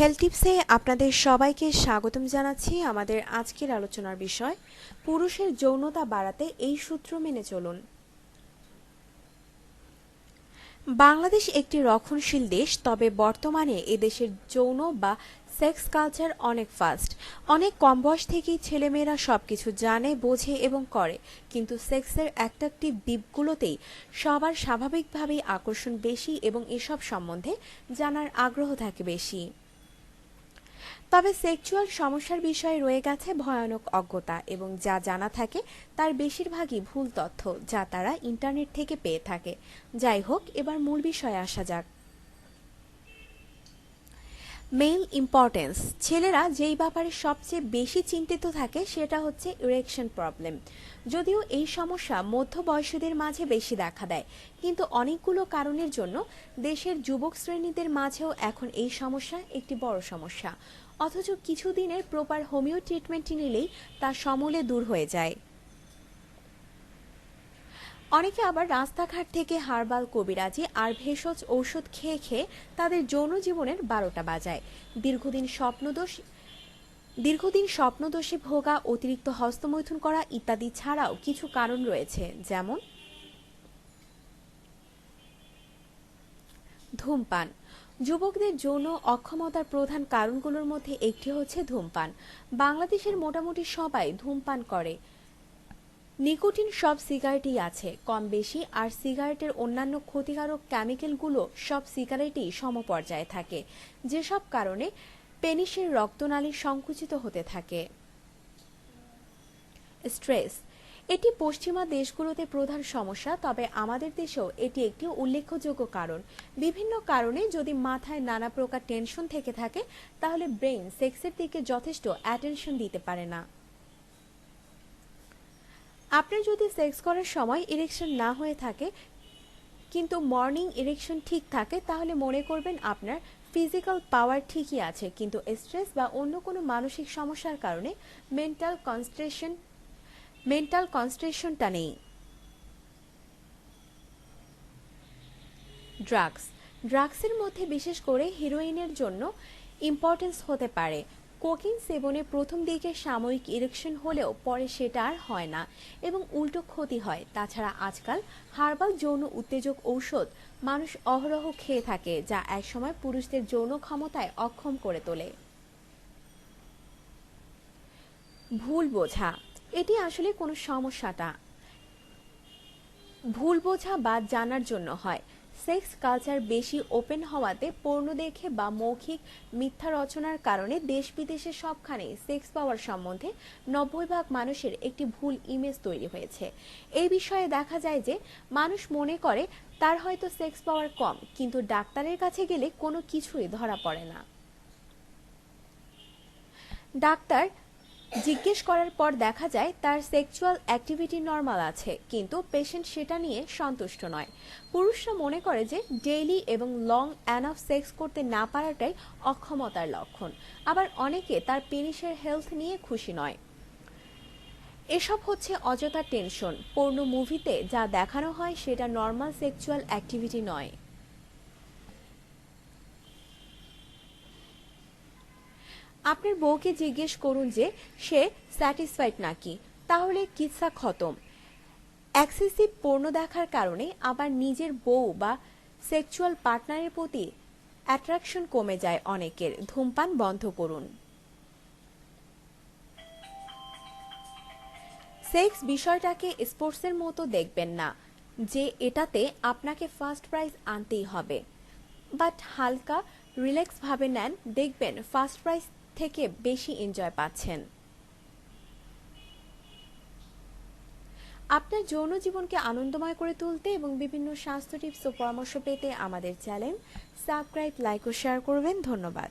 Health টিপসে আপনাদের সবাইকে স্বাগতম জানাচ্ছি। আমাদের আজকের আলোচনার বিষয় পুরুষের যৌনতা বাড়াতে এই সূত্র মেনে চলুন। বাংলাদেশ একটি রক্ষণশীল দেশ, তবে বর্তমানে এদেশের যৌন বা সেক্স কালচার অনেক ফাস্ট। অনেক কম বয়স থেকেই ছেলেমেয়েরা সবকিছু জানে, বোঝে এবং করে, কিন্তু সেক্সের অ্যাট্রাকটিভ দিকগুলোতেই সবার স্বাভাবিকভাবেই আকর্ষণ বেশি এবং এসব সম্বন্ধে জানার আগ্রহ থাকে বেশি। তবে সেক্সুয়াল সমস্যার বিষয়ে রয়ে গেছে ভয়ানক অজ্ঞতা, এবং যা জানা থাকে তার বেশিরভাগই ভুল তথ্য যা তারা ইন্টারনেট থেকে পেয়ে থাকে। যাই হোক, এবার মূল বিষয়ে আসা যাক। Male importance. ছেলেরা যেই ব্যাপারে সবচেয়ে বেশি চিন্তিত থাকে সেটা হচ্ছে ইরেকশন প্রবলেম। যদিও এই সমস্যা মধ্য বয়সীদের মাঝে বেশি দেখা দেয়, কিন্তু অনেকগুলো কারণের জন্য দেশের যুবক শ্রেণীদের মাঝেও এখন এই সমস্যা একটি বড় সমস্যা। অথচ কিছুদিনের প্রপার হোমিও ট্রিটমেন্ট নিলেই তা সমূলে দূর হয়ে যায়। অনেকে আবার রাস্তাঘাট থেকে হার্বাল, কবিরাজি আর ভেষজ ঔষধ খেয়ে খেয়ে তাদের যৌন জীবনের 12টা বাজায়। দীর্ঘদিন স্বপ্নদোষে ভোগা, অতিরিক্ত হস্তমৈথুন করা ইত্যাদি ছাড়াও কিছু কারণ রয়েছে, যেমন ধূমপান। যুবকদের যৌন অক্ষমতার প্রধান কারণগুলোর মধ্যে একটি হচ্ছে ধূমপান। বাংলাদেশের মোটামুটি সবাই ধূমপান করে। নিকোটিন সব সিগারেটেই আছে কম বেশি, আর সিগারেটের অন্যান্য ক্ষতিকারক কেমিক্যালগুলো সব সিগারেটেই সমপর্যায়ে থাকে, যেসব কারণে পেনিসের রক্তনালী সংকুচিত হতে থাকে। স্ট্রেস। এটি পশ্চিমা দেশগুলোতে প্রধান সমস্যা, তবে আমাদের দেশেও এটি একটি উল্লেখযোগ্য কারণ। বিভিন্ন কারণে যদি মাথায় নানা প্রকার টেনশন থেকে থাকে, তাহলে ব্রেন সেক্সের দিকে যথেষ্ট অ্যাটেনশন দিতে পারে না। আপনার যদি সেক্স করার সময় ইরেকশন না হয়ে থাকে, কিন্তু মর্নিং ইরেকশন ঠিক থাকে, তাহলে মনে করবেন আপনার ফিজিক্যাল পাওয়ার ঠিকই আছে, কিন্তু স্ট্রেস বা অন্য কোনো মানসিক সমস্যার কারণে মেন্টাল কনস্ট্রেশনটা নেই। ড্রাগসের মধ্যে বিশেষ করে হিরোইনের জন্য ইম্পর্টেন্স হতে পারে। কোকিন সেবনে প্রথম দিকে সাময়িক ইরেকশন হলেও পরে সেটা আর হয় না এবং উল্টো ক্ষতি হয়। তাছাড়া আজকাল হার্বাল যৌন উত্তেজক ঔষধ মানুষ অহরহ খেয়ে থাকে, যা একসময় পুরুষদের যৌন ক্ষমতায় অক্ষম করে তোলে। ভুল বোঝা। এটি আসলে কোনো সমস্যাটা ভুল বোঝা বা জানার জন্য হয়। সেক্স কালচার বেশি ওপেন হওয়াতে পর্ণ দেখে বা মৌখিক মিথ্যা রচনার কারণে দেশ বিদেশে সবখানেই সেক্স পাওয়ার সম্বন্ধে 90% মানুষের একটি ভুল ইমেজ তৈরি হয়েছে। এই বিষয়ে দেখা যায় যে মানুষ মনে করে তার হয়তো সেক্স পাওয়ার কম, কিন্তু ডাক্তারের কাছে গেলে কোনো কিছুই ধরা পড়ে না। ডাক্তার জিজ্ঞেস করার পর দেখা যায় তার সেক্সুয়াল অ্যাক্টিভিটি নর্মাল আছে, কিন্তু পেশেন্ট সেটা নিয়ে সন্তুষ্ট নয়। পুরুষরা মনে করে যে ডেইলি এবং লং অ্যানাফ সেক্স করতে না পারাটাই অক্ষমতার লক্ষণ। আবার অনেকে তার পেনিসের হেলথ নিয়ে খুশি নয়। এসব হচ্ছে অযথা টেনশন। পর্ন মুভিতে যা দেখানো হয় সেটা নর্মাল সেক্সুয়াল অ্যাক্টিভিটি নয়। আপনার বউকে জিজ্ঞেস করুন যে সে স্যাটিসফাইড নাকি, তাহলে কিচ্ছা খতম। এক্সেসিভ পর্ন দেখার কারণে আবার নিজের বউ বা সেক্সুয়াল পার্টনারের প্রতি অ্যাট্রাকশন কমে যায় অনেকের। ধূমপান বন্ধ করুন। সেক্স বিষয়টাকে স্পোর্টসের মতো দেখবেন না যে এটাতে আপনাকে ফার্স্ট প্রাইজ আনতেই হবে, বাট হালকা রিল্যাক্স ভাবে নেন, দেখবেন ফার্স্ট প্রাইজ থেকে বেশি এনজয় পাচ্ছেন। আপনার যৌন জীবনকে আনন্দময় করে তুলতে এবং বিভিন্ন স্বাস্থ্য টিপস ও পরামর্শ পেতে আমাদের চ্যানেল সাবস্ক্রাইব, লাইক ও শেয়ার করবেন। ধন্যবাদ।